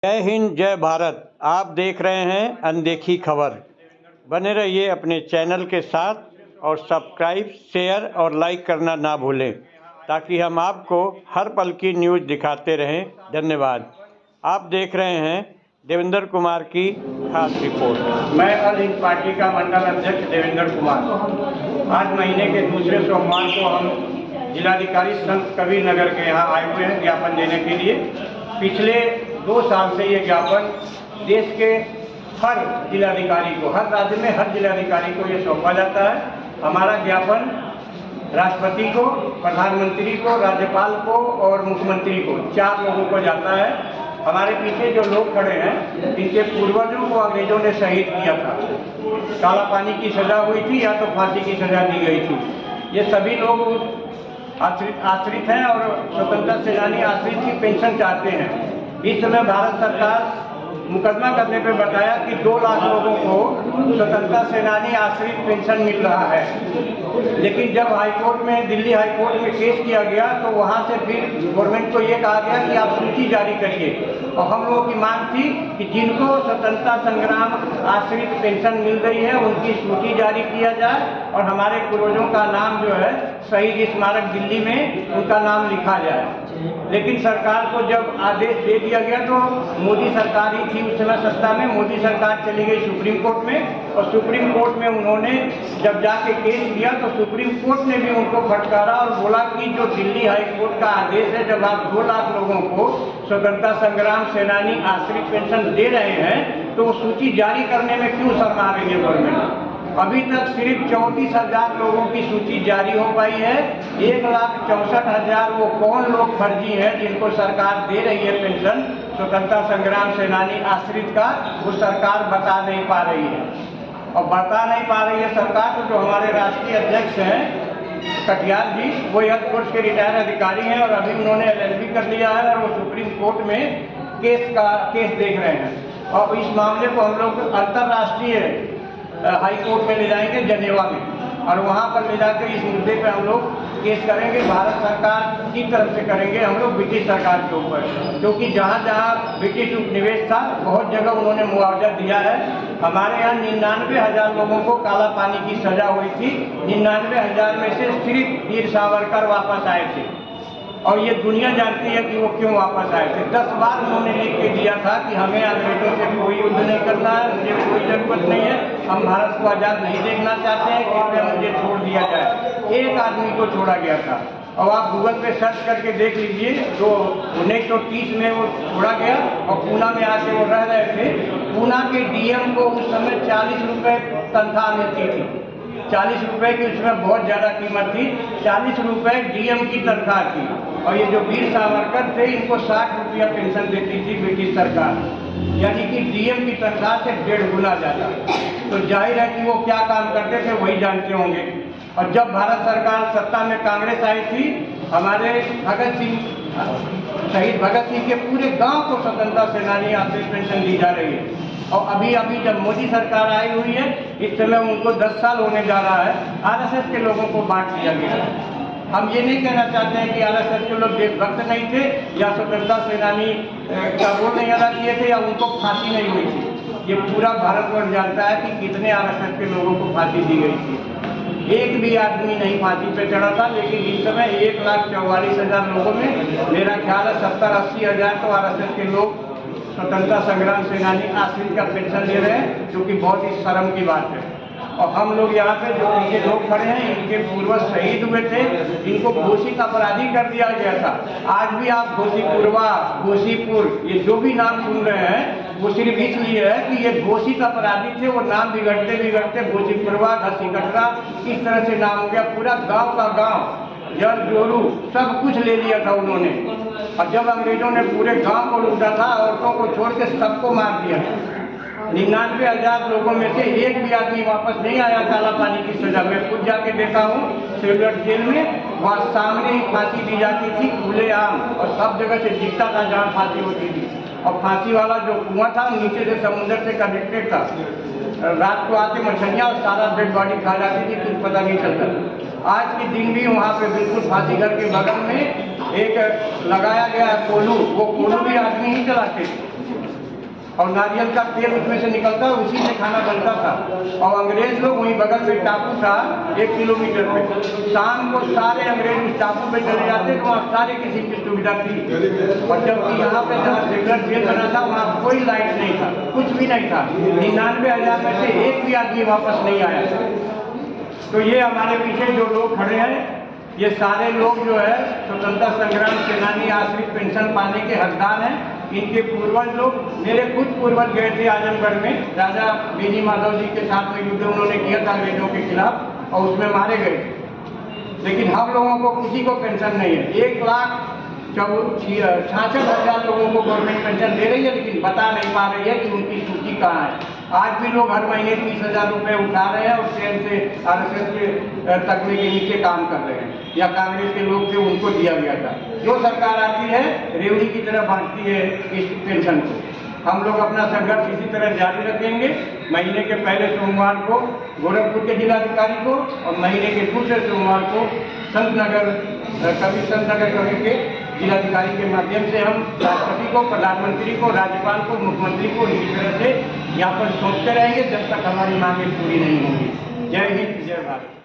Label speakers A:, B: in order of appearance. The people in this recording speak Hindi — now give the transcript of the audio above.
A: जय हिंद, जय भारत। आप देख रहे हैं अनदेखी खबर। बने रहिए अपने चैनल के साथ और सब्सक्राइब, शेयर और लाइक करना ना भूलें ताकि हम आपको हर पल की न्यूज़ दिखाते रहें। धन्यवाद। आप देख रहे हैं देवेंद्र कुमार की खास रिपोर्ट।
B: मैं अल हिंद पार्टी का मंडल अध्यक्ष देवेंद्र कुमार। आज महीने के दूसरे सोमवार को हम जिलाधिकारी संत कबीर नगर के यहाँ आए हुए हैं ज्ञापन देने के लिए। पिछले 2 साल से ये ज्ञापन देश के हर जिलाधिकारी को, हर राज्य में हर जिलाधिकारी को ये सौंपा जाता है। हमारा ज्ञापन राष्ट्रपति को, प्रधानमंत्री को, राज्यपाल को और मुख्यमंत्री को, 4 लोगों को जाता है। हमारे पीछे जो लोग खड़े हैं इनके पूर्वजों को अंग्रेजों ने शहीद किया था। काला पानी की सजा हुई थी या तो फांसी की सजा दी गई थी। ये सभी लोग आश्रित हैं और स्वतंत्रता सेनानी आश्रित की पेंशन चाहते हैं। इस समय भारत सरकार मुकदमा करने पर बताया कि 2 लाख लोगों को स्वतंत्रता सेनानी आश्रित पेंशन मिल रहा है। लेकिन जब हाईकोर्ट में, दिल्ली हाईकोर्ट में केस किया गया तो वहां से फिर गवर्नमेंट को ये कहा गया कि आप सूची जारी करिए। और हम लोगों की मांग थी कि जिनको स्वतंत्रता संग्राम आश्रित पेंशन मिल रही है उनकी सूची जारी किया जाए और हमारे पूर्वजों का नाम जो है शहीद स्मारक दिल्ली में उनका नाम लिखा जाए। लेकिन सरकार को जब आदेश दे दिया गया तो मोदी सरकार ही थी उस समय सत्ता में, मोदी सरकार चली गई सुप्रीम कोर्ट में और सुप्रीम कोर्ट में उन्होंने जब जाके केस किया तो सुप्रीम कोर्ट ने भी उनको फटकारा और बोला कि जो दिल्ली हाई कोर्ट का आदेश है, जब आप 2 लाख लोगों को स्वतंत्रता संग्राम सेनानी आश्रित पेंशन दे रहे हैं तो वो सूची जारी करने में क्यों शर्मा रही है गवर्नमेंट। अभी तक सिर्फ 34,000 लोगों की सूची जारी हो पाई है। 1,64,000 वो कौन लोग फर्जी हैं जिनको सरकार दे रही है पेंशन स्वतंत्रता संग्राम सेनानी आश्रित का, वो सरकार बता नहीं पा रही है। और बता नहीं पा रही है सरकार तो जो हमारे राष्ट्रीय अध्यक्ष हैं कटियार जी, वो एयर फोर्स के रिटायर अधिकारी हैं और अभी उन्होंने LLB कर लिया है और वो सुप्रीम कोर्ट में केस देख रहे हैं। और इस मामले को हम लोग अंतर्राष्ट्रीय हाई कोर्ट में ले जाएंगे जेनेवा में और वहाँ पर ले जाकर इस मुद्दे पे हम लोग केस करेंगे। भारत सरकार की तरफ से करेंगे हम लोग ब्रिटिश सरकार के ऊपर, क्योंकि जहाँ जहाँ ब्रिटिश उपनिवेश था बहुत जगह उन्होंने मुआवजा दिया है। हमारे यहाँ 99,000 लोगों को काला पानी की सजा हुई थी। 99,000 में से सिर्फ वीर सावरकर वापस आए थे और ये दुनिया जानती है कि वो क्यों वापस आए थे। 10 बार उन्होंने लिख के दिया था कि हमें अंग्रेजों से कोई युद्ध नहीं करना है, मुझे कोई जरूरत नहीं है, हम भारत को आज़ाद नहीं देखना चाहते हैं, कृपया मुझे छोड़ दिया जाए। एक आदमी को छोड़ा गया था और आप गूगल पे सर्च करके देख लीजिए, तो 1930 में वो छोड़ा गया और पूना में आके वो रह रहे थे। पूना के DM को उस समय 40 रुपये तनख्वाह मिलती थी। 40 रुपये की उसमें बहुत ज़्यादा कीमत थी। 40 रुपये DM की तनख्वाह थी और ये जो वीर सावरकर थे इनको 60 रुपया पेंशन देती थी ब्रिटिश सरकार, यानी कि DM की तनख्वाह से 1.5 गुना ज़्यादा। तो जाहिर है कि वो क्या काम करते थे वही जानते होंगे। और जब भारत सरकार सत्ता में कांग्रेस आई थी, हमारे शहीद भगत सिंह के पूरे गांव को स्वतंत्रता सेनानी आश्रित पेंशन दी जा रही है। और अभी जब मोदी सरकार आई हुई है, इस समय उनको 10 साल होने जा रहा है, RSS के लोगों को बांट दिया गया है। हम ये नहीं कहना चाहते हैं कि RSS के लोग देशभक्त नहीं थे या स्वतंत्रता सेनानी का रोल नहीं अदा किए थे या उनको फांसी नहीं हुई थी। ये पूरा भारतवर्ष जानता है कि कितने RSS के लोगों को फांसी दी गई थी। एक भी आदमी नहीं फांसी पे चढ़ा था। लेकिन इस समय 1,44,000 लोगों में मेरा ख्याल है 70-80 हज़ार तो RSS के लोग स्वतंत्रता संग्राम सेनानी आश्रित का पेंशन ले रहे हैं, जो कि बहुत ही शर्म की बात है। और हम लोग यहाँ पे जो पीछे लोग खड़े हैं इनके पूर्वज शहीद हुए थे, इनको घोषित अपराधी कर दिया गया था। आज भी आप घोषीपुरवा, घोषीपुर, ये जो भी नाम सुन रहे हैं वो सिर्फ इसलिए है कि ये घोषित अपराधी थे। वो नाम बिगड़ते बिगड़ते घोषीपुरवा, घसीकटरा, इस तरह से नाम हो गया। पूरा गाँव का गाँव, जल जोरू सब कुछ ले लिया था उन्होंने। और जब अंग्रेजों ने पूरे गांव को लूटा था, औरतों को छोड़ के सबको मार दिया। 99,000 लोगों में से एक भी आदमी वापस नहीं आया काला पानी की सजा। मैं खुद जाके देखा हूँ सेलुलर जेल में, वहाँ सामने ही फांसी दी जाती थी खुलेआम और सब जगह से दिखता था जहाँ फांसी होती थी। और फांसी वाला जो कुआं था नीचे से समुद्र से कनेक्टेड था। रात को आके मछलियाँ और सारा डेड बॉडी खा जाती थी, कुछ पता नहीं चलता। आज के दिन भी वहाँ पे बिल्कुल फांसी घर के बगल में एक लगाया गया है कोलू, वो कोलू भी आदमी ही चलाते थे। और नारियल का तेल उसमें से निकलता है, उसी से खाना बनता था। और अंग्रेज लोग वहीं बगल में टापू था 1 किलोमीटर पे, शाम को सारे अंग्रेज उस टापू पे चले जाते तो वहाँ सारे किसी की सुविधा थी। और जबकि यहाँ पे जहाँ रेगुलर जेल बना था वहाँ कोई लाइट नहीं था, कुछ भी नहीं था। 99,000 में से एक भी आदमी वापस नहीं आया। तो ये हमारे पीछे जो लोग खड़े हैं, ये सारे लोग जो है स्वतंत्रता संग्राम सेनानी आश्रित पेंशन पाने के हकदार हैं। इनके पूर्वज लोग, मेरे खुद पूर्वज गए थे आजमगढ़ में, राजा बेनी माधव जी के साथ में युद्ध उन्होंने किया था अंग्रेजों के खिलाफ और उसमें मारे गए। लेकिन हम लोगों को किसी को पेंशन नहीं है। 1,66,000 लोगों को गवर्नमेंट पेंशन दे रही है, लेकिन बता नहीं पा रही है कि उनकी सूची कहाँ है। आज भी लोग हर महीने 30,000 रुपये उठा रहे हैं और ट्रेन से RSS के तकमे के नीचे काम कर रहे हैं, या कांग्रेस के लोग थे उनको दिया गया था। जो सरकार आती है रेवड़ी की तरह बांटती है इस पेंशन को। हम लोग अपना संघर्ष इसी तरह जारी रखेंगे। महीने के पहले सोमवार को गोरखपुर के जिलाधिकारी को और महीने के दूसरे सोमवार को संत नगर कवि के जिलाधिकारी के माध्यम से हम राष्ट्रपति को, प्रधानमंत्री को, राज्यपाल को, मुख्यमंत्री को इसी तरह से यहाँ पर सौंपते रहेंगे जब तक हमारी मांगें पूरी नहीं होंगी। जय हिंद, जय भारत।